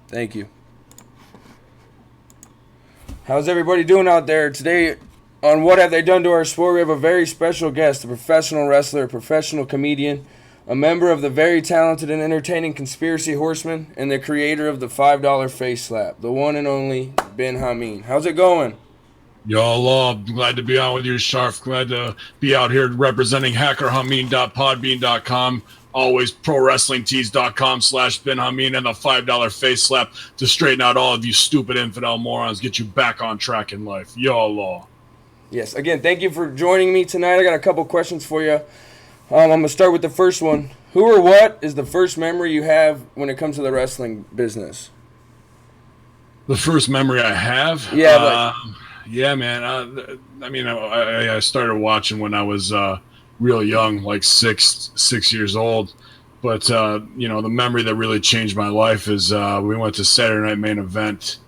Thank you. How's everybody doing out there? Today on What Have They Done to Our Sport, we have a very special guest, a professional wrestler, a professional comedian, a member of the very talented and entertaining Conspiracy Horseman, and the creator of the $5 face slap, the one and only Ben Hamin. How's it going? Yo, glad to be on with you, Sharf. Glad to be out here representing hackerhamin.podbean.com. Always prowrestlingtees.com/Ben Hamin and the $5 face slap to straighten out all of you stupid infidel morons, get you back on track in life. Yo. Yes, again, thank you for joining me tonight. I got a couple questions for you. I'm going to start with the first one. Who or what is the first memory you have when it comes to the wrestling business? The first memory I have? Yeah, Yeah, man. I started watching when I was real young, like six years old. But the memory that really changed my life is we went to Saturday Night Main Event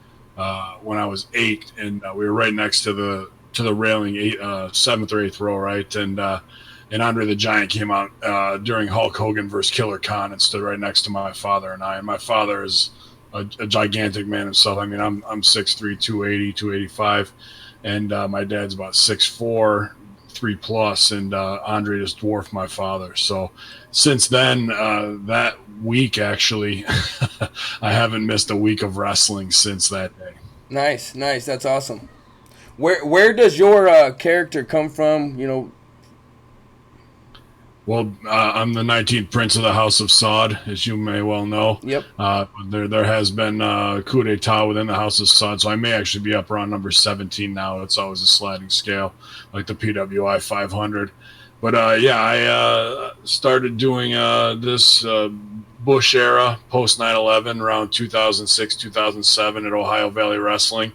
when I was 8, and we were right next to the railing, seventh or eighth row, right, and Andre the Giant came out during Hulk Hogan versus Killer Khan and stood right next to my father and I. And my father is a gigantic man himself. I mean, I'm 6'3", 280, 285, and my dad's about 6'4", 3+, and Andre just dwarfed my father. So since then, that week actually, I haven't missed a week of wrestling since that day. nice. That's awesome. Where does your character come from? Well, I'm the 19th Prince of the House of Saud, as you may well know. Yep. There has been coup d'etat within the House of Saud, so I may actually be up around number 17 now. It's always a sliding scale, like the PWI 500. But I started doing this Bush era, post 9/11, around 2006, 2007 at Ohio Valley Wrestling.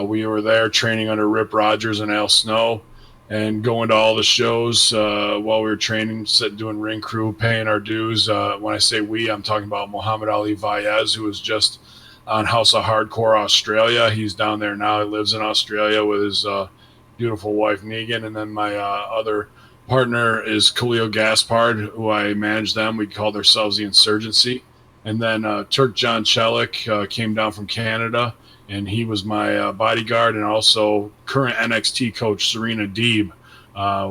We were there training under Rip Rogers and Al Snow, and going to all the shows while we were training, doing ring crew, paying our dues. When I say we, I'm talking about Muhammad Ali Vaez, who was just on House of Hardcore Australia. He's down there now. He lives in Australia with his beautiful wife, Negan. And then my other partner is Khalil Gaspard, who I manage them. We called ourselves the Insurgency. And then Turk John Chelik came down from Canada, and he was my bodyguard, and also current NXT coach Serena Deeb,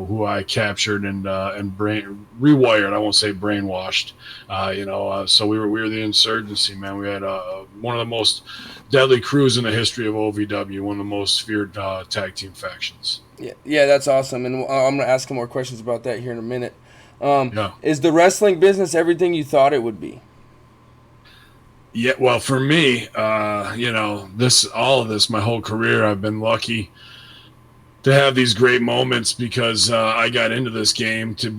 who I captured and rewired. I won't say brainwashed. So we were the Insurgency, man. We had one of the most deadly crews in the history of OVW, one of the most feared tag team factions. Yeah, that's awesome. And I'm going to ask some more questions about that here in a minute. Yeah. Is the wrestling business everything you thought it would be? Yeah, well, for me, all of this, my whole career, I've been lucky to have these great moments because I got into this game to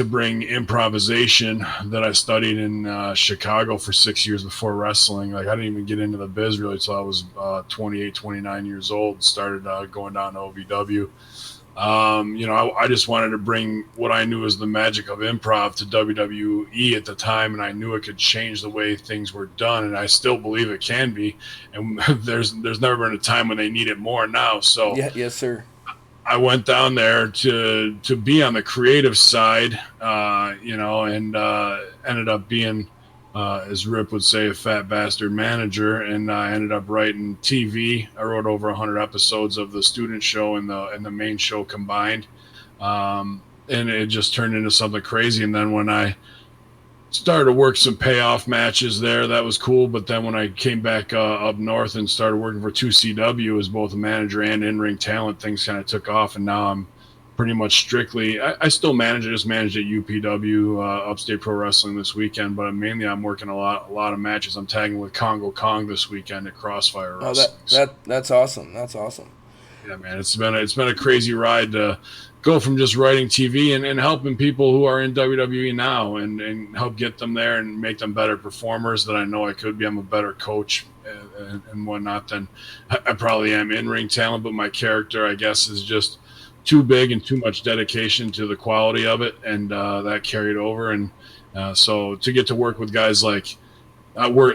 bring improvisation that I studied in Chicago for 6 years before wrestling. Like, I didn't even get into the biz really until I was 28, 29 years old. Started going down to OVW. I just wanted to bring what I knew as the magic of improv to WWE at the time, and I knew it could change the way things were done, and I still believe it can be. And there's never been a time when they need it more now. So Yeah, yes, sir. I went down there to be on the creative side, and ended up being, as Rip would say, a fat bastard manager, and I ended up writing TV. I wrote over 100 episodes of the student show and the main show combined, and it just turned into something crazy. And then when I started to work some payoff matches there, that was cool. But then when I came back up north and started working for 2CW as both a manager and in-ring talent, things kind of took off, and now I'm pretty much strictly. I still manage. I just managed at UPW, Upstate Pro Wrestling this weekend, but mainly I'm working a lot of matches. I'm tagging with Congo Kong this weekend at Crossfire Oh, Wrestling. that's awesome. That's awesome. Yeah, man, it's been a crazy ride to go from just writing TV and helping people who are in WWE now and help get them there and make them better performers that I know I could be. I'm a better coach and whatnot than I probably am in ring talent, but my character, I guess, is just too big and too much dedication to the quality of it, and that carried over. And so to get to work with guys like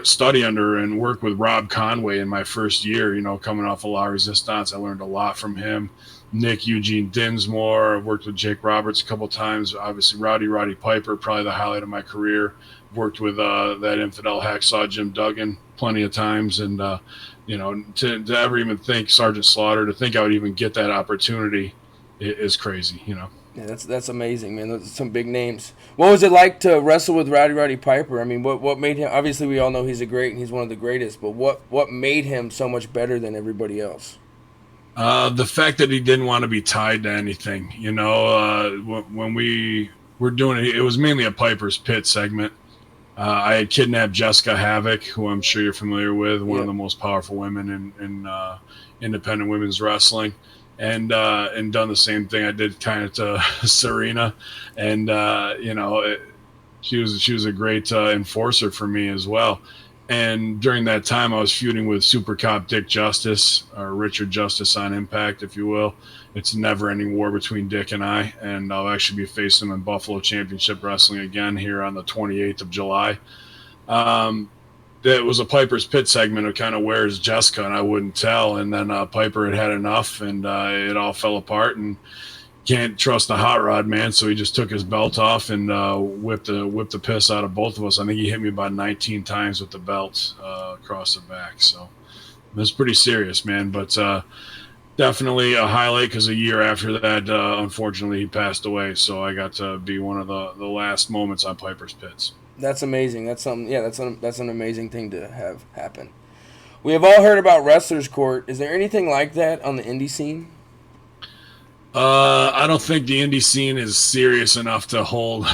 study under and work with Rob Conway in my first year, coming off of La Resistance, I learned a lot from him. Nick Eugene Dinsmore, I've worked with Jake Roberts a couple of times. Obviously, Roddy Piper, probably the highlight of my career. worked with that infidel hacksaw Jim Duggan plenty of times, and to ever even think Sergeant Slaughter, to think I would even get that opportunity is crazy. Yeah, that's amazing, man. Those are some big names. What was it like to wrestle with Roddy Piper? I mean, what made him? Obviously, we all know he's he's one of the greatest. But what made him so much better than everybody else? The fact that he didn't want to be tied to anything. When we were doing it, it was mainly a Piper's Pit segment. I had kidnapped Jessica Havoc, who I'm sure you're familiar with, one of the most powerful women in independent women's wrestling, and done the same thing I did kind of to Serena, and she was a great enforcer for me as well. And during that time, I was feuding with Super Cop Dick Justice, or Richard Justice on Impact, if you will. It's a never-ending war between Dick and I, and I'll actually be facing him in Buffalo Championship Wrestling again here on the 28th of July. It was a Piper's Pit segment of kind of where's Jessica, and I wouldn't tell. And then Piper had enough, and it all fell apart. And can't trust the hot rod man, so he just took his belt off and whipped the piss out of both of us. I think he hit me about 19 times with the belt across the back. So it was pretty serious, man. But definitely a highlight, because a year after that, unfortunately, he passed away. So I got to be one of the last moments on Piper's Pits. That's amazing. That's something. Yeah, that's an amazing thing to have happen. We have all heard about Wrestler's Court. Is there anything like that on the indie scene? I don't think the indie scene is serious enough to hold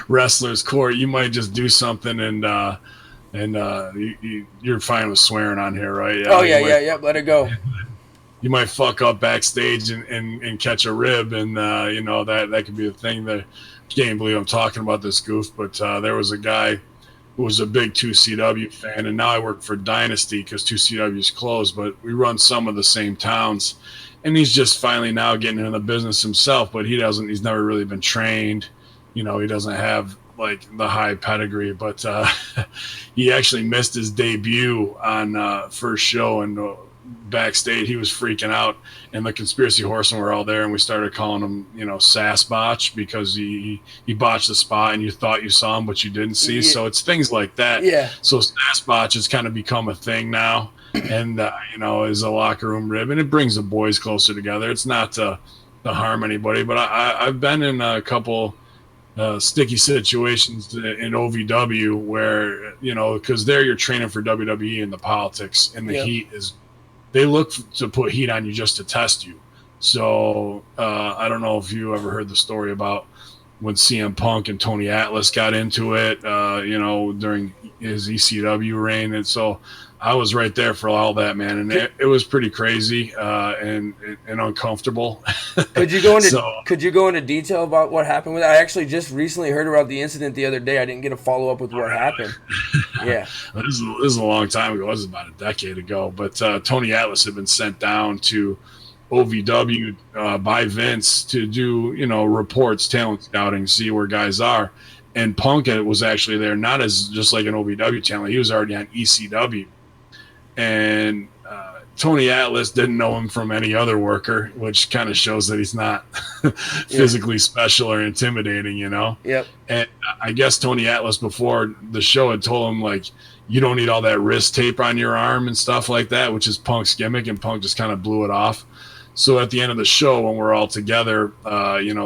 Wrestler's Court. You might just do something and you're fine with swearing on here, right? Yeah. Let it go. You might fuck up backstage and catch a rib, and that could be a thing. That I can't believe I'm talking about this goof, but there was a guy who was a big 2CW fan, and now I work for Dynasty because 2CW is closed, but we run some of the same towns. And he's just finally now getting into the business himself, but he's never really been trained. He doesn't have like the high pedigree, but he actually missed his debut on first show, and backstage he was freaking out, and the Conspiracy Horseman were all there, and we started calling him, Sass Botch, because he botched the spot and you thought you saw him, but you didn't see. Yeah. So it's things like that. Yeah. So Sass Botch has kind of become a thing now. And is a locker room rib, and it brings the boys closer together. It's not to harm anybody, but I've been in a couple sticky situations in OVW where because there you're training for WWE, and the politics and the heat is, they look to put heat on you just to test you. So I don't know if you ever heard the story about when CM Punk and Tony Atlas got into it, during his ECW reign, and so I was right there for all that, man, and it was pretty crazy and uncomfortable. Could you go into detail about what happened with it? I actually just recently heard about the incident the other day. I didn't get a follow up with what happened. Yeah, this is a long time ago. It was about a decade ago. But Tony Atlas had been sent down to OVW by Vince to do reports, talent scouting, see where guys are. And Punk was actually there, not as just like an OVW talent. He was already on ECW. And Tony Atlas didn't know him from any other worker, which kind of shows that he's not physically special or intimidating, Yep. And I guess Tony Atlas before the show had told him, like, you don't need all that wrist tape on your arm and stuff like that, which is Punk's gimmick, and Punk just kind of blew it off. So at the end of the show, when we're all together,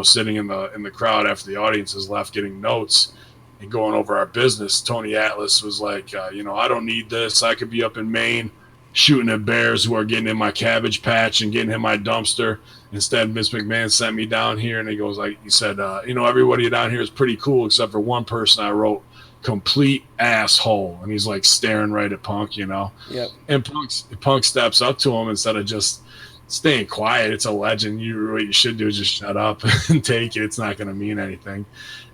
sitting in the crowd after the audience has left, getting notes and going over our business, Tony Atlas was like, I don't need this. I could be up in Maine shooting at bears who are getting in my cabbage patch and getting in my dumpster. Instead, Vince McMahon sent me down here, and he said, everybody down here is pretty cool except for one person I wrote, complete asshole. And he's like staring right at Punk, Yep. And Punk steps up to him instead of just staying quiet. It's a legend. What you should do is just shut up and take it. It's not going to mean anything.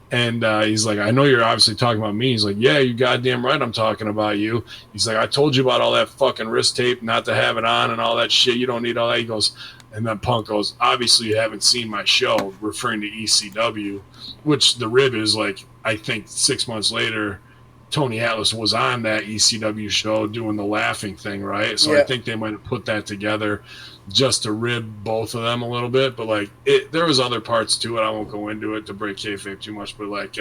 And he's like, I know you're obviously talking about me. He's like, yeah, you goddamn right I'm talking about you. He's like, I told you about all that fucking wrist tape, not to have it on and all that shit. You don't need all that. He goes, and then Punk goes, obviously you haven't seen my show, referring to ECW, which the rib is like, I think 6 months later, Tony Atlas was on that ECW show doing the laughing thing, right? So I think they might have put that together just to rib both of them a little bit, but like there was other parts to it. I won't go into it to break kayfabe too much, but like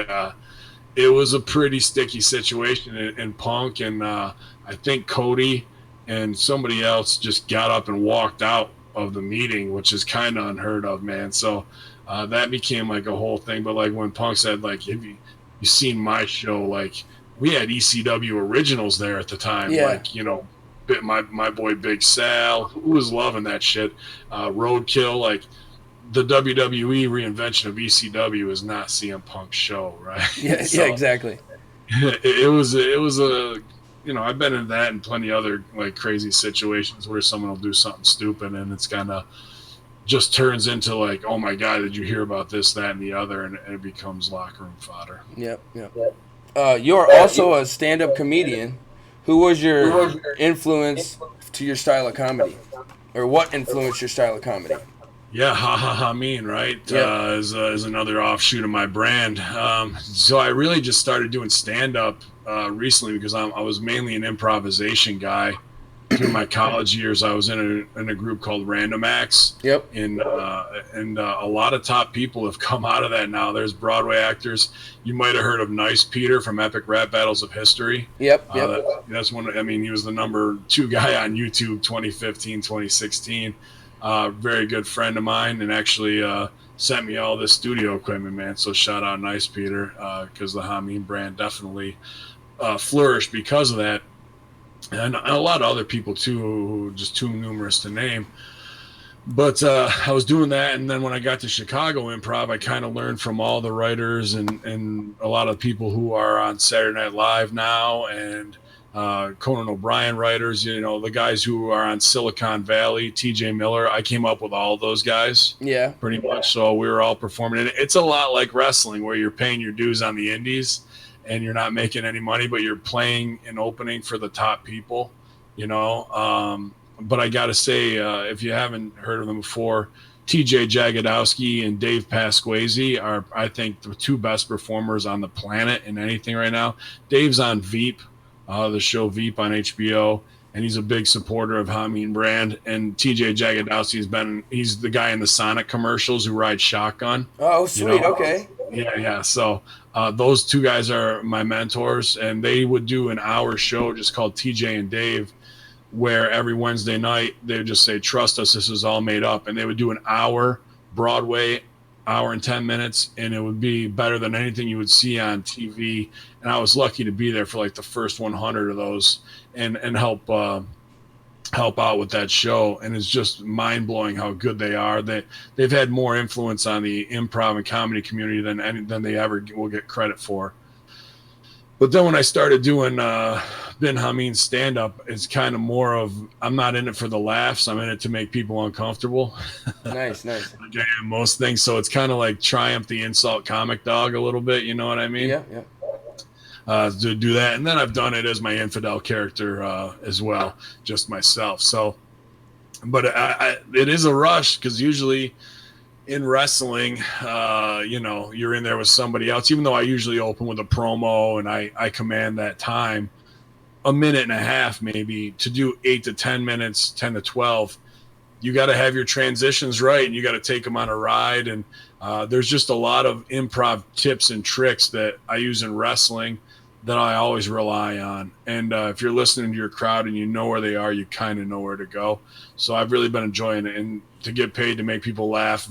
it was a pretty sticky situation in Punk, and I think Cody and somebody else just got up and walked out of the meeting, which is kind of unheard of, man. So that became like a whole thing. But like when Punk said, like, have you seen my show? Like, we had ECW originals there at the time, Yeah. like, you know, my boy Big Sal, who was loving that shit. Roadkill, like, the WWE reinvention of ECW is not CM Punk's show, right? Yeah, So, yeah, exactly. it was a, you know, I've been in that and plenty other like crazy situations where someone will do something stupid and it's kind of just turns into like, oh my god, did you hear about this, that, and the other, and it becomes locker room fodder. Yep. You're also a stand-up comedian. Who was your influence to your style of comedy, or what influenced your style of comedy? Yeah, Hamin, right? Yeah. Is another offshoot of my brand. So I really just started doing stand-up recently because I was mainly an improvisation guy. Through my college years, I was in a group called Random Acts. Yep. And a lot of top people have come out of that now. There's Broadway actors. You might have heard of Nice Peter from Epic Rap Battles of History. Yep. That's one. I mean, he was the number 2 guy on YouTube 2015, 2016. Very good friend of mine, and actually sent me all this studio equipment, man. So shout out Nice Peter, because the Hamin brand definitely flourished because of that. And a lot of other people too, who just too numerous to name. But I was doing that, and then when I got to Chicago Improv, I kind of learned from all the writers and a lot of people who are on Saturday Night Live now, and Conan O'Brien writers, you know, the guys who are on Silicon Valley, TJ Miller. I came up with all those guys, Yeah. pretty much. So we were all performing. And it's a lot like wrestling, where you're paying your dues on the indies and you're not making any money, but you're playing an opening for the top people, you know. But I got to say, if you haven't heard of them before, TJ Jagodowski and Dave Pasquazi are, I think, the 2 best performers on the planet in anything right now. Dave's on Veep, the show Veep on HBO, and he's a big supporter of Hamin brand. And TJ Jagodowski he's the guy in the Sonic commercials who rides shotgun. Oh, sweet. You know? Okay. Yeah. So those 2 guys are my mentors, and they would do an hour show just called TJ and Dave, where every Wednesday night they would just say, trust us, this is all made up. And they would do an hour Broadway, hour and 10 minutes, and it would be better than anything you would see on TV. And I was lucky to be there for like the first 100 of those and help out with that show. And it's just mind blowing how good they are. They've had more influence on the improv and comedy community than they ever will get credit for. But then when I started doing Ben Hamin's stand-up, it's kind of more of, I'm not in it for the laughs. I'm in it to make people uncomfortable. Nice. Like I am most things. So it's kind of like Triumph the Insult Comic Dog a little bit. You know what I mean? Yeah. To do that. And then I've done it as my infidel character as well, just myself. So, but it is a rush, because usually in wrestling, you know, you're in there with somebody else, even though I usually open with a promo and I command that time, a minute and a half maybe, to do 8 to 10 minutes, 10 to 12. You got to have your transitions right, and you got to take them on a ride. And there's just a lot of improv tips and tricks that I use in wrestling that I always rely on. And if you're listening to your crowd and you know where they are, you kind of know where to go. So I've really been enjoying it. And to get paid to make people laugh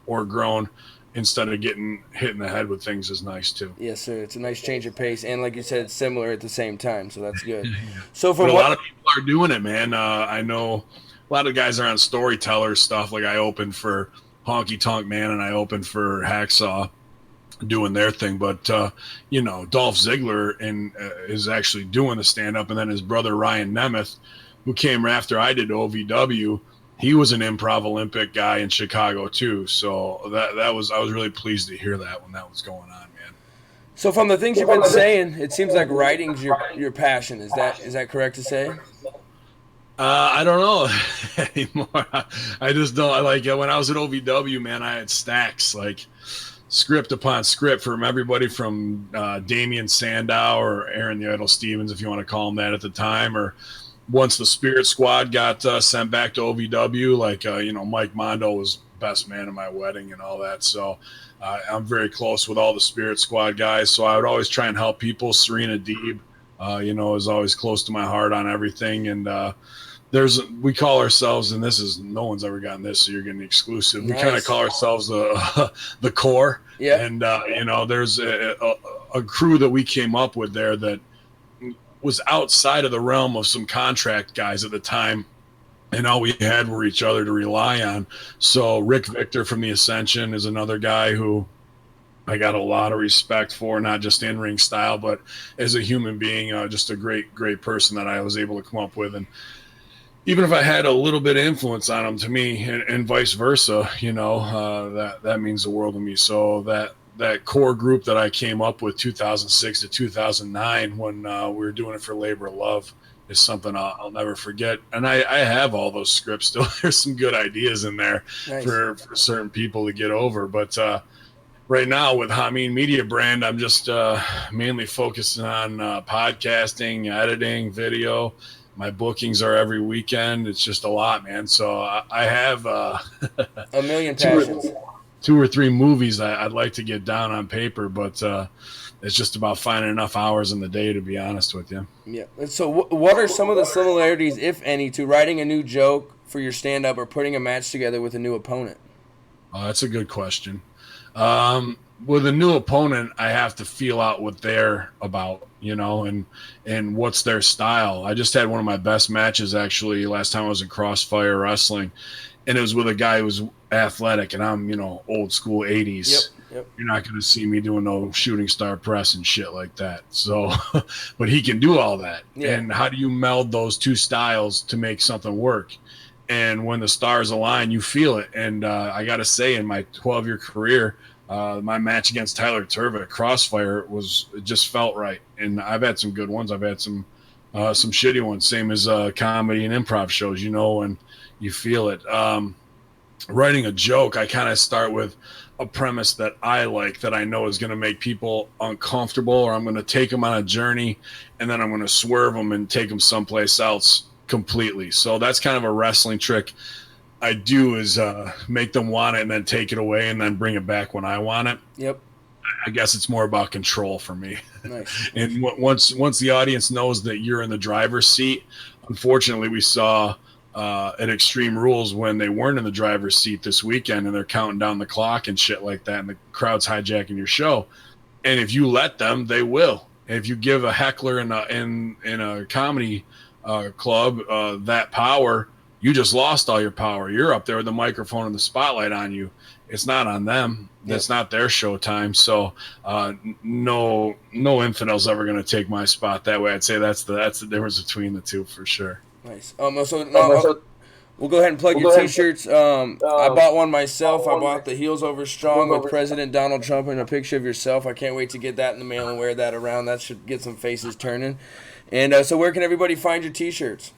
or groan instead of getting hit in the head with things is nice too. Yes, sir. It's a nice change of pace, and like you said, it's similar at the same time, so that's good. Yeah. So But a lot of people are doing it, man. I know a lot of guys are on storyteller stuff. Like I opened for Honky Tonk Man and I opened for Hacksaw, doing their thing. But you know, Dolph Ziggler is actually doing the stand-up, and then his brother Ryan Nemeth, who came after I did OVW, he was an improv Olympic guy in Chicago too. So I was really pleased to hear that when that was going on, man. So from the things you've been saying, it seems like writing's your passion. Is that correct to say? I don't know anymore. I just don't. When I was at OVW, man, I had stacks, like script upon script, from everybody from Damian Sandow or Aaron the Idol Stevens, if you want to call him that at the time, or once the Spirit Squad got sent back to OVW, like, you know, Mike Mondo was best man at my wedding and all that. So I'm very close with all the Spirit Squad guys. So I would always try and help people. Serena Deeb, is always close to my heart on everything. And we call ourselves, and no one's ever gotten this, so you're getting exclusive. Nice. We kind of call ourselves the core. Yeah. And, there's a crew that we came up with there that was outside of the realm of some contract guys at the time. And all we had were each other to rely on. So Rick Victor from the Ascension is another guy who I got a lot of respect for, not just in-ring style, but as a human being, just a great, great person that I was able to come up with. And even if I had a little bit of influence on him, to me, and vice versa, that means the world to me. So that core group that I came up with 2006 to 2009 when we were doing it for Labor of Love is something I'll never forget. And I have all those scripts still. There's some good ideas in there. Nice. for certain people to get over. But right now with Hamin Media Brand, I'm just mainly focusing on podcasting, editing, video. My bookings are every weekend. It's just a lot, man. So I have a million passions. Two or three movies I'd like to get down on paper, but it's just about finding enough hours in the day, to be honest with you. Yeah. So what are some of the similarities, if any, to writing a new joke for your stand-up or putting a match together with a new opponent? That's a good question. With a new opponent, I have to feel out what they're about, and what's their style. I just had one of my best matches, actually, last time I was in Crossfire Wrestling, and it was with a guy who was athletic, and I'm, old school 80s. Yep. You're not going to see me doing no shooting star press and shit like that. So, but he can do all that. Yeah. And how do you meld those two styles to make something work? And when the stars align, you feel it. And I got to say, in my 12-year career, my match against Tyler Turva at Crossfire it just felt right. And I've had some good ones. I've had some shitty ones, same as comedy and improv shows, and you feel it. Writing a joke, I kind of start with a premise that I like, that I know is going to make people uncomfortable, or I'm going to take them on a journey, and then I'm going to swerve them and take them someplace else completely. So that's kind of a wrestling trick I do, is make them want it and then take it away and then bring it back when I want it. Yep. I guess it's more about control for me. Nice. And once the audience knows that you're in the driver's seat, unfortunately, we saw at Extreme Rules when they weren't in the driver's seat this weekend and they're counting down the clock and shit like that, and the crowd's hijacking your show. And if you let them, they will. And if you give a heckler in a comedy club that power, you just lost all your power. You're up there with the microphone and the spotlight on you. It's not on them. That's not their showtime. So no infidel's ever going to take my spot that way. I'd say that's the difference between the two for sure. Nice. We'll go ahead and plug your T-shirts. I bought one myself. I bought the Heels Over Strong with President Donald Trump and a picture of yourself. I can't wait to get that in the mail and wear that around. That should get some faces turning. And so where can everybody find your T-shirts?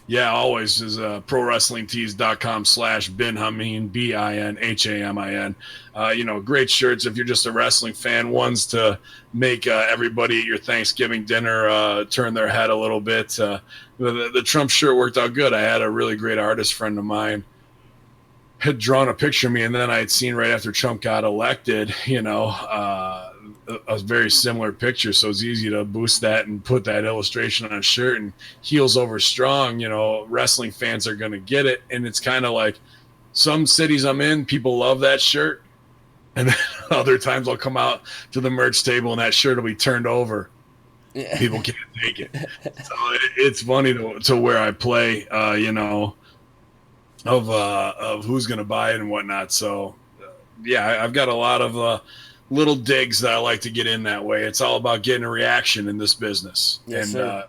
Yeah, always is prowrestlingtees.com/BinHamin, BinHamin. Great shirts if you're just a wrestling fan. Ones to make everybody at your Thanksgiving dinner turn their head a little bit. The Trump shirt worked out good. I had a really great artist friend of mine had drawn a picture of me, and then I had seen right after Trump got elected, a very similar picture. So it's easy to boost that and put that illustration on a shirt. And Heels Over Strong, wrestling fans are going to get it. And it's kind of like some cities I'm in, people love that shirt. And then other times I'll come out to the merch table and that shirt will be turned over. Yeah. People can't take it. So it's funny to where I play, of who's going to buy it and whatnot. So, I've got a lot of little digs that I like to get in that way. It's all about getting a reaction in this business. Yes, and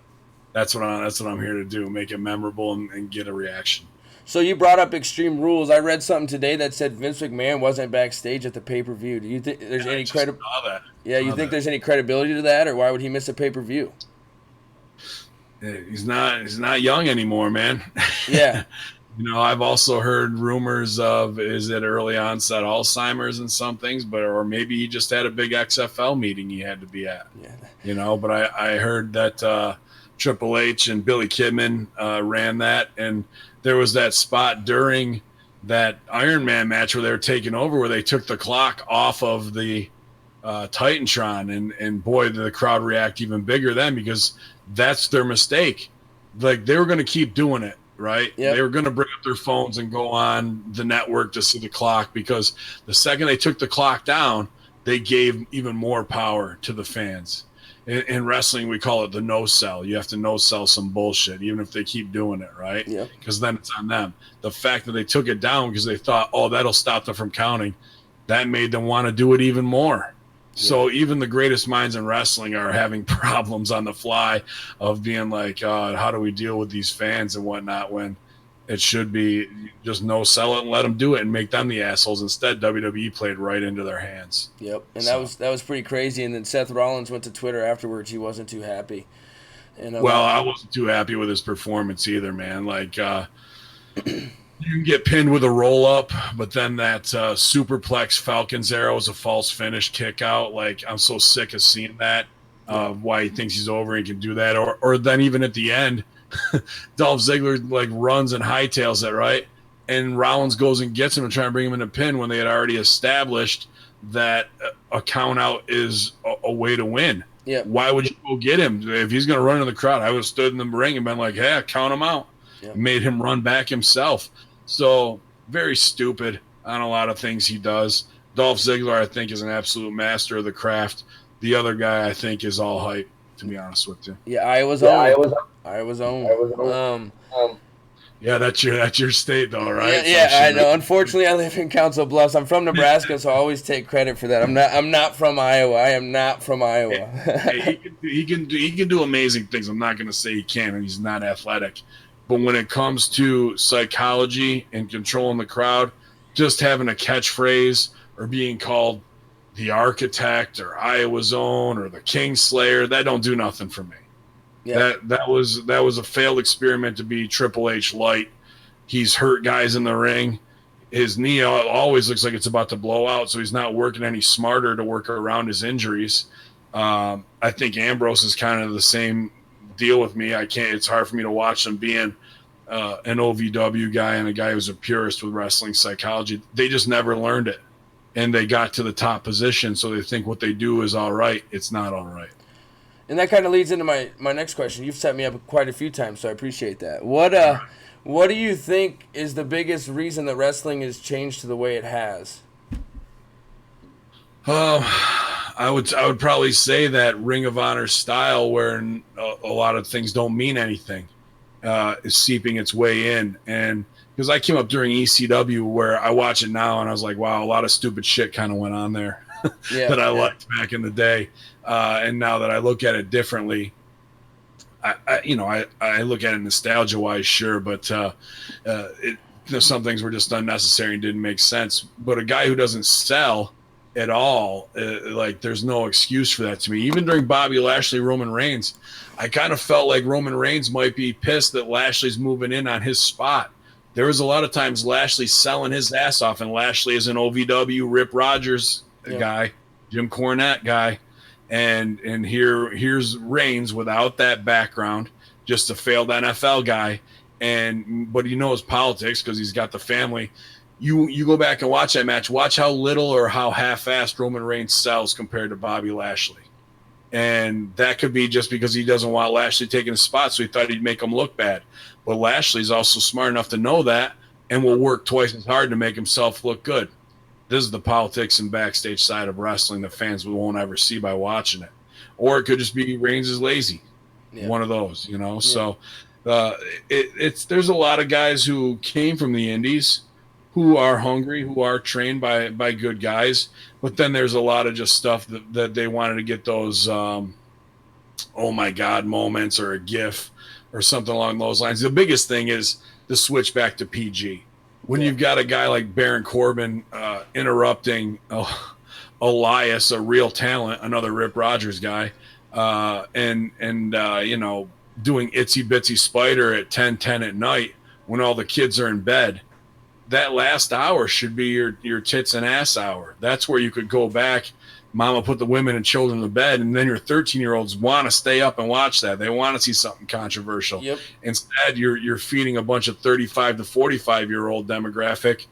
that's what I'm here to do, make it memorable and get a reaction. So you brought up Extreme Rules. I read something today that said Vince McMahon wasn't backstage at the pay-per-view. Do you think there's any credibility? Yeah, you think there's any credibility to that, or why would he miss a pay-per-view? He's not young anymore, man. Yeah. I've also heard rumors of, is it early onset Alzheimer's and some things, or maybe he just had a big XFL meeting he had to be at. Yeah. But I heard that Triple H and Billy Kidman ran that, and there was that spot during that Iron Man match where they were taking over, where they took the clock off of the Titantron, and boy, did the crowd react even bigger then, because that's their mistake. Like, they were going to keep doing it, right? Yep. They were going to bring up their phones and go on the network to see the clock, because the second they took the clock down, they gave even more power to the fans. In wrestling, we call it the no sell. You have to no sell some bullshit, even if they keep doing it, right? Yeah. Because then it's on them. The fact that they took it down because they thought, oh, that'll stop them from counting, that made them want to do it even more. So even the greatest minds in wrestling are having problems on the fly of being like, how do we deal with these fans and whatnot, when it should be just no sell it and let them do it and make them the assholes. Instead, WWE played right into their hands. Yep, and that was pretty crazy. And then Seth Rollins went to Twitter afterwards. He wasn't too happy. And I wasn't too happy with his performance either, man. Like, you can get pinned with a roll-up, but then that superplex Falcon's arrow is a false finish kick out. Like, I'm so sick of seeing that, why he thinks he's over and he can do that. Or then even at the end, Dolph Ziggler like runs and hightails it, right? And Rollins goes and gets him and trying to bring him in a pin when they had already established that a count out is a way to win. Yeah. Why would you go get him? If he's going to run in the crowd, I would have stood in the ring and been like, hey, count him out. Yeah. Made him run back himself. So very stupid on a lot of things he does. Dolph Ziggler, I think, is an absolute master of the craft. The other guy, I think, is all hype, to be honest with you. Yeah, Iowa's own. Yeah, that's your state, though, right? Yeah, I know. Unfortunately, I live in Council Bluffs. I'm from Nebraska, so I always take credit for that. I'm not from Iowa. I am not from Iowa. he can do amazing things. I'm not going to say he can't, and he's not athletic. But when it comes to psychology and controlling the crowd, just having a catchphrase or being called the Architect or Iowa's Own or the Kingslayer, that don't do nothing for me. Yeah. That was a failed experiment to be Triple H light. He's hurt guys in the ring. His knee always looks like it's about to blow out, so he's not working any smarter to work around his injuries. I think Ambrose is kind of the same deal with me. It's hard for me to watch him being an OVW guy and a guy who's a purist with wrestling psychology. They just never learned it, and they got to the top position, so they think what they do is all right. It's not all right. And that kind of leads into my next question. You've set me up quite a few times, so I appreciate that. What do you think is the biggest reason that wrestling has changed to the way it has? I would probably say that Ring of Honor style, where a lot of things don't mean anything, is seeping its way in. And because I came up during ECW, where I watch it now and I was like, wow, a lot of stupid shit kind of went on there that I liked back in the day. And now that I look at it differently, I look at it nostalgia-wise, sure, but some things were just unnecessary and didn't make sense. But a guy who doesn't sell at all, there's no excuse for that to me. Even during Bobby Lashley, Roman Reigns, I kind of felt like Roman Reigns might be pissed that Lashley's moving in on his spot. There was a lot of times Lashley's selling his ass off, and Lashley is an OVW Rip Rogers guy, Jim Cornette guy. And here's Reigns without that background, just a failed NFL guy, but he knows politics because he's got the family. You go back and watch that match. Watch how little or how half-assed Roman Reigns sells compared to Bobby Lashley, and that could be just because he doesn't want Lashley taking his spot, so he thought he'd make him look bad. But Lashley's also smart enough to know that and will work twice as hard to make himself look good. This is the politics and backstage side of wrestling that fans won't ever see by watching it. Or it could just be Reigns is lazy. Yeah. One of those, Yeah. So there's a lot of guys who came from the indies who are hungry, who are trained by good guys. But then there's a lot of just stuff that they wanted to get those oh my God moments or a gif or something along those lines. The biggest thing is the switch back to PG. When you've got a guy like Baron Corbin interrupting Elias, a real talent, another Rip Rogers guy, and doing Itsy Bitsy Spider at 10:10 at night when all the kids are in bed, that last hour should be your tits and ass hour. That's where you could go back Mama put the women and children to bed, and then your 13-year-olds want to stay up and watch that. They want to see something controversial. Yep. Instead, you're feeding a bunch of 35 to 45-year-old demographic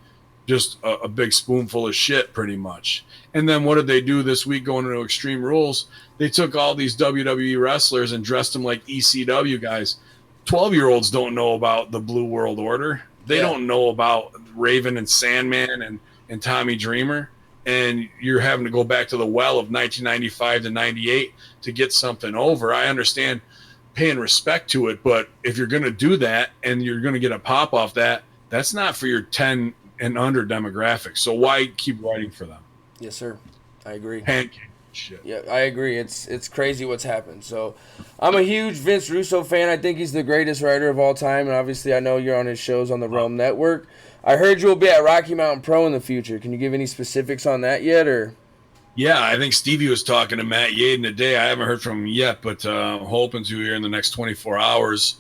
just a big spoonful of shit, pretty much. And then what did they do this week going into Extreme Rules? They took all these WWE wrestlers and dressed them like ECW guys. 12-year-olds don't know about the Blue World Order. They don't know about Raven and Sandman and Tommy Dreamer. And you're having to go back to the well of 1995 to 98 to get something over. I understand paying respect to it, but if you're going to do that and you're going to get a pop off that, that's not for your 10 and under demographic. So why keep writing for them? Yes, sir. I agree. Pancake shit. Yeah, I agree. It's crazy what's happened. So I'm a huge Vince Russo fan. I think he's the greatest writer of all time, and obviously I know you're on his shows on the Realm Network. I heard you will be at Rocky Mountain Pro in the future. Can you give any specifics on that yet, or? Yeah, I think Stevie was talking to Matt Yaden today. I haven't heard from him yet, but I'm hoping to here in the next 24 hours.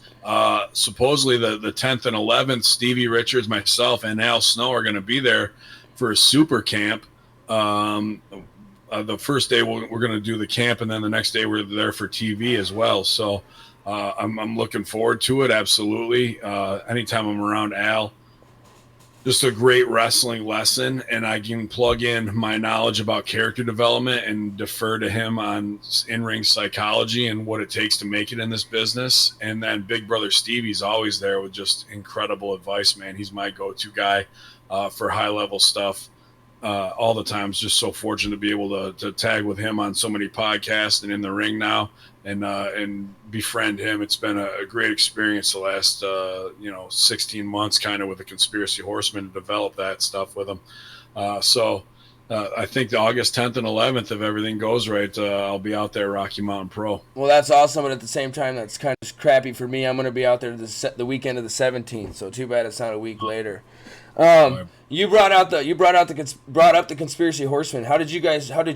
Supposedly the 10th and 11th, Stevie Richards, myself, and Al Snow are going to be there for a super camp. The first day we're going to do the camp, and then the next day we're there for TV as well. So I'm looking forward to it, absolutely. Anytime I'm around Al, just a great wrestling lesson, and I can plug in my knowledge about character development and defer to him on in-ring psychology and what it takes to make it in this business. And then Big Brother Stevie's always there with just incredible advice, man. He's my go-to guy for high-level stuff all the time. It's just so fortunate to be able to tag with him on so many podcasts and in the ring now and befriend him. It's been a great experience the last 16 months kind of with the Conspiracy Horseman to develop that stuff with him. So I think the August 10th and 11th, if everything goes right, I'll be out there Rocky Mountain Pro. Well, that's awesome, but at the same time, that's kind of crappy for me. I'm going to be out there the weekend of the 17th, so too bad it's not a week later. You brought up the Conspiracy Horseman. How did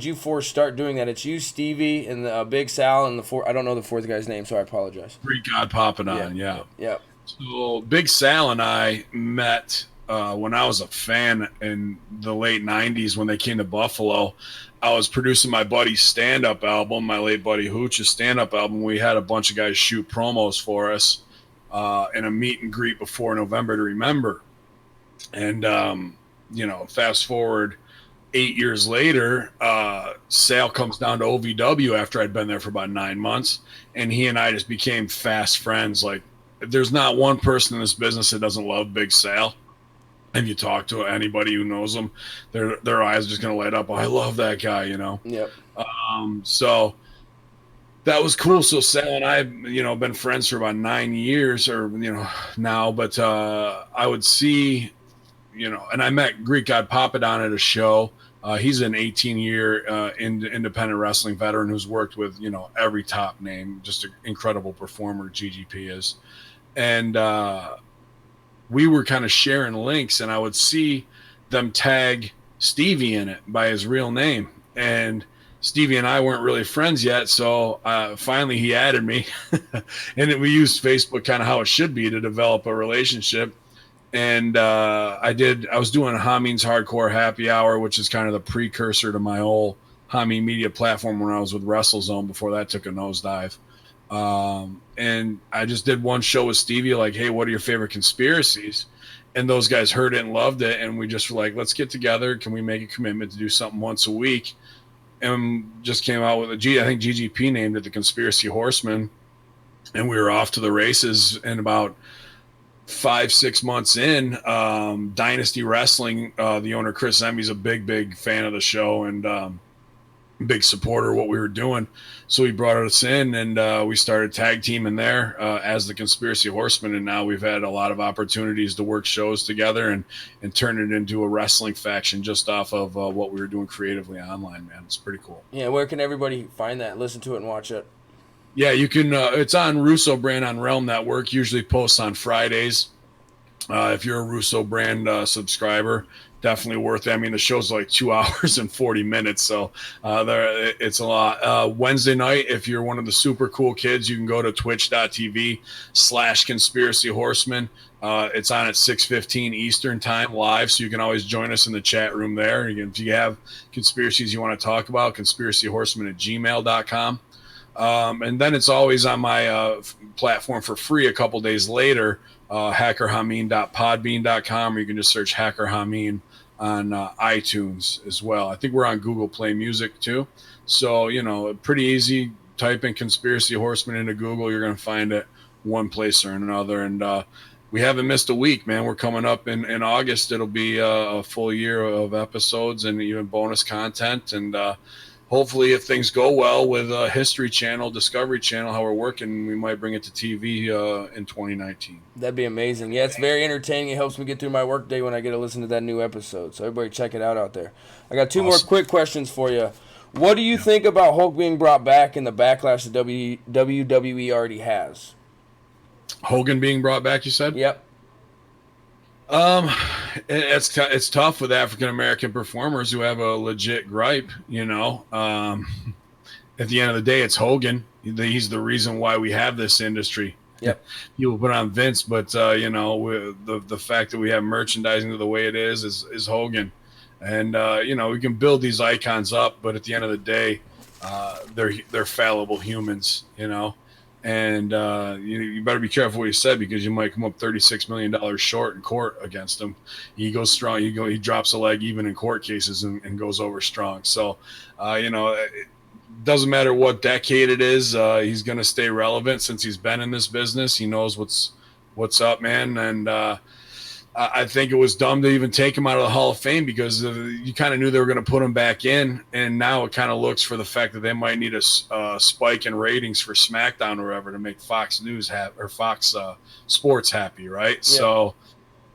you four start doing that? It's you, Stevie, and Big Sal, and I don't know the fourth guy's name, so I apologize. Greek God Papadon, yeah. Yeah. So Big Sal and I met when I was a fan in the late 90s when they came to Buffalo. I was producing my buddy's stand-up album, my late buddy Hooch's stand-up album. We had a bunch of guys shoot promos for us in a meet and greet before November to Remember. And, fast forward 8 years later, Sal comes down to OVW after I'd been there for about 9 months. And he and I just became fast friends. Like, there's not one person in this business that doesn't love Big Sal. And you talk to anybody who knows him, their eyes are just going to light up. Oh, I love that guy, Yep. So that was cool. So Sal and I, been friends for about 9 years now, but I would see, and I met Greek God Papadon at a show. He's an 18-year independent wrestling veteran who's worked with, every top name, just an incredible performer, GGP is. And we were kind of sharing links, and I would see them tag Stevie in it by his real name. And Stevie and I weren't really friends yet, so finally he added me. And we used Facebook kind of how it should be to develop a relationship. And I was doing Hamin's Hardcore Happy Hour, which is kind of the precursor to my whole Hamin media platform when I was with WrestleZone before that took a nosedive. And I just did one show with Stevie, like, hey, what are your favorite conspiracies? And those guys heard it and loved it. And we just were like, let's get together. Can we make a commitment to do something once a week? And just came out with I think GGP named it the Conspiracy Horseman. And we were off to the races. And about 5-6 months in, Dynasty Wrestling, the owner Chris Emmy's a big fan of the show and big supporter of what we were doing. So he brought us in, and we started tag teaming there as the Conspiracy Horseman. And now we've had a lot of opportunities to work shows together and turn it into a wrestling faction just off of what we were doing creatively online, man. It's pretty cool. Yeah, where can everybody find that, listen to it, and watch it? Yeah, you can. It's on Russo brand on Realm Network. Usually posts on Fridays. If you're a Russo brand subscriber, definitely worth it. I mean, the show's like 2 hours and 40 minutes, so it's a lot. Wednesday night, if you're one of the super cool kids, you can go to twitch.tv/Conspiracy Horseman. It's on at 6:15 Eastern time live, so you can always join us in the chat room there. If you have conspiracies you want to talk about, conspiracyhorseman@gmail.com. And then it's always on my platform for free a couple days later, hackerhamin.podbean.com, or you can just search Hacker Hamin on iTunes as well. I think we're on Google Play Music too. So, pretty easy. Type in Conspiracy Horseman into Google. You're going to find it one place or another. And we haven't missed a week, man. We're coming up in August. It'll be a full year of episodes and even bonus content. And hopefully, if things go well with History Channel, Discovery Channel, how we're working, we might bring it to TV in 2019. That'd be amazing. Yeah, it's very entertaining. It helps me get through my workday when I get to listen to that new episode. So everybody check it out there. I got two more quick questions for you. What do you think about Hulk being brought back and the backlash that WWE already has? Hogan being brought back, you said? Yep. It's tough with African American performers who have a legit gripe. At the end of the day, it's Hogan. He's the reason why we have this industry. Yep. People put on Vince, but the fact that we have merchandising the way it is Hogan, and we can build these icons up, but at the end of the day, they're fallible humans. And you better be careful what you said, because you might come up $36 million short in court against him. He goes strong. He drops a leg even in court cases and goes over strong. So, it doesn't matter what decade it is. He's going to stay relevant since he's been in this business. He knows what's up, man. And I think it was dumb to even take him out of the Hall of Fame, because you kind of knew they were going to put him back in, and now it kind of looks for the fact that they might need a spike in ratings for SmackDown or whatever to make Fox News or Fox Sports happy, right? Yeah. So,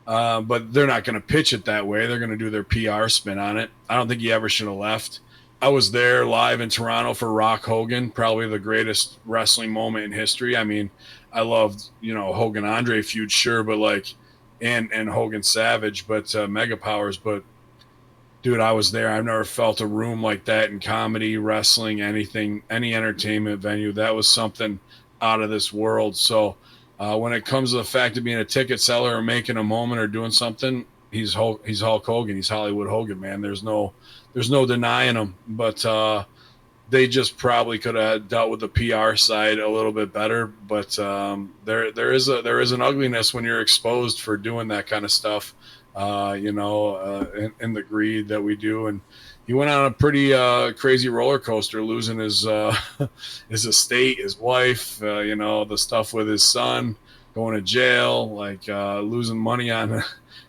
but they're not going to pitch it that way. They're going to do their PR spin on it. I don't think he ever should have left. I was there live in Toronto for Rock Hogan, probably the greatest wrestling moment in history. I mean, I loved, Hogan Andre feud, sure, but and Hogan Savage, but Mega Powers. But dude, I was there. I've never felt a room like that in comedy, wrestling, anything, any entertainment venue. That was something out of this world. So when it comes to the fact of being a ticket seller or making a moment or doing something, he's Hulk Hogan. He's Hollywood Hogan, man. There's no denying him. But they just probably could have dealt with the PR side a little bit better. But there is an ugliness when you're exposed for doing that kind of stuff, in the greed that we do. And he went on a pretty crazy roller coaster, losing his estate, his wife, the stuff with his son, going to jail, losing money on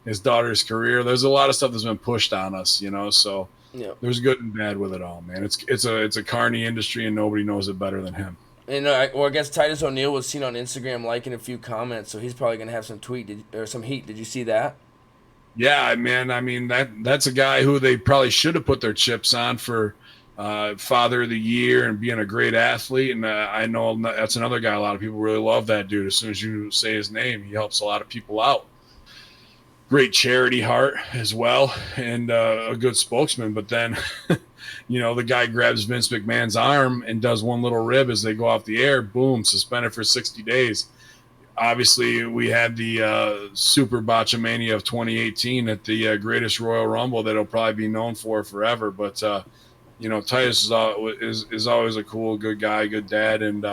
his daughter's career. There's a lot of stuff that's been pushed on us, so. Yeah. There's good and bad with it all, man. It's a carny industry, and nobody knows it better than him. And I guess Titus ONeil was seen on Instagram liking a few comments, so he's probably gonna have some some heat. Did you see that? Yeah, man. I mean, that's a guy who they probably should have put their chips on for Father of the Year and being a great athlete. And I know that's another guy. A lot of people really love that dude. As soon as you say his name, he helps a lot of people out. Great charity heart as well, and a good spokesman. But then, the guy grabs Vince McMahon's arm and does one little rib as they go off the air. Boom, suspended for 60 days. Obviously, we had the Super Botchamania of 2018 at the Greatest Royal Rumble that he'll probably be known for forever. But Titus is always a cool, good guy, good dad, and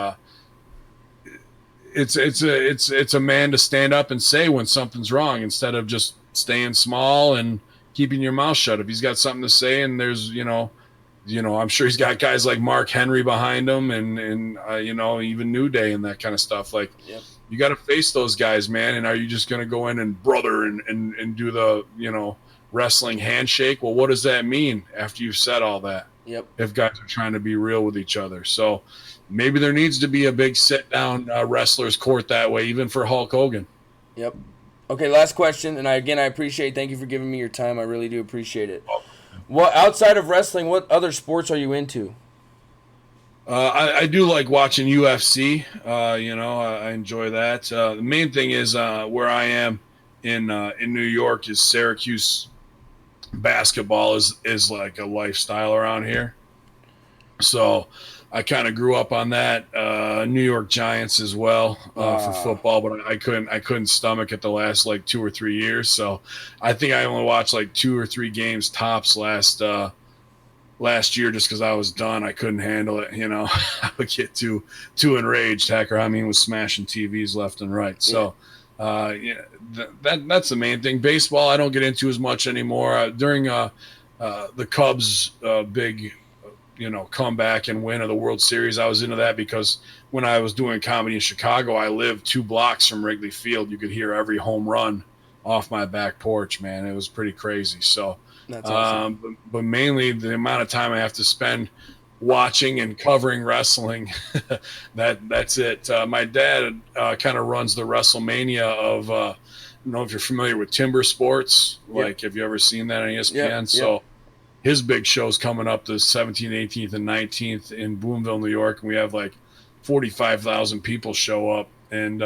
it's a man to stand up and say when something's wrong instead of just staying small and keeping your mouth shut. If he's got something to say, and there's I'm sure he's got guys like Mark Henry behind him, and even New Day and that kind of stuff. Yep. You got to face those guys, man. And are you just going to go in and brother and do the wrestling handshake? Well, what does that mean after you've said all that? Yep. If guys are trying to be real with each other, so. Maybe there needs to be a big sit-down wrestlers court that way, even for Hulk Hogan. Yep. Okay, last question, and I appreciate. Thank you for giving me your time. I really do appreciate it. Well, outside of wrestling, what other sports are you into? I do like watching UFC. I enjoy that. The main thing is where I am in New York is Syracuse basketball is like a lifestyle around here. So I kind of grew up on that. New York Giants as well for football, but I couldn't stomach it the last like 2 or 3 years. So I think I only watched like 2 or 3 games tops last year just because I was done. I couldn't handle it. You know, I would get too enraged. Hacker Hamin was smashing TVs left and right. So yeah, that's the main thing. Baseball I don't get into as much anymore. During the Cubs big comeback and win of the World Series, I was into that because when I was doing comedy in Chicago, I lived 2 blocks from Wrigley Field. You could hear every home run off my back porch, man. It was pretty crazy. So That's awesome. but mainly the amount of time I have to spend watching and covering wrestling, that's it. My dad kind of runs the WrestleMania of I don't know if you're familiar with Timber Sports. Like, have you ever seen that on ESPN? So his big show's coming up the 17th, 18th, and 19th in Boonville, New York, and we have like 45,000 people show up, and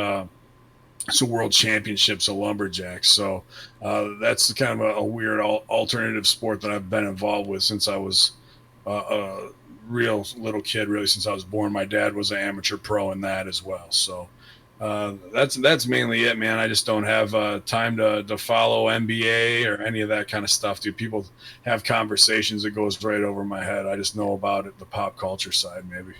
it's a world championships of lumberjacks. So that's kind of a weird alternative sport that I've been involved with since I was a real little kid, really since I was born. My dad was an amateur pro in that as well. So that's mainly it, man. I just don't have time to follow NBA or any of that kind of stuff, dude. People have conversations that goes right over my head. I just know about it, the pop culture side, maybe.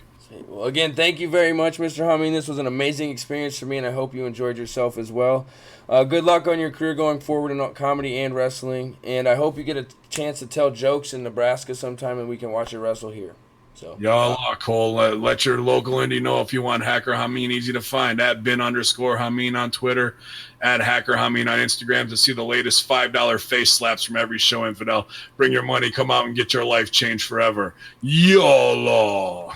Well, again, thank you very much, Mr. Hamin. This was an amazing experience for me, and I hope you enjoyed yourself as well. Good luck on your career going forward in comedy and wrestling, and I hope you get a chance to tell jokes in Nebraska sometime, and we can watch you wrestle here. So, y'all, Cole, let your local indie know if you want Hacker Hamin. Easy to find at bin_Hamin on Twitter, at Hacker Hamin on Instagram to see the latest $5 face slaps from every show, Infidel. Bring your money, come out and get your life changed forever. YOLO.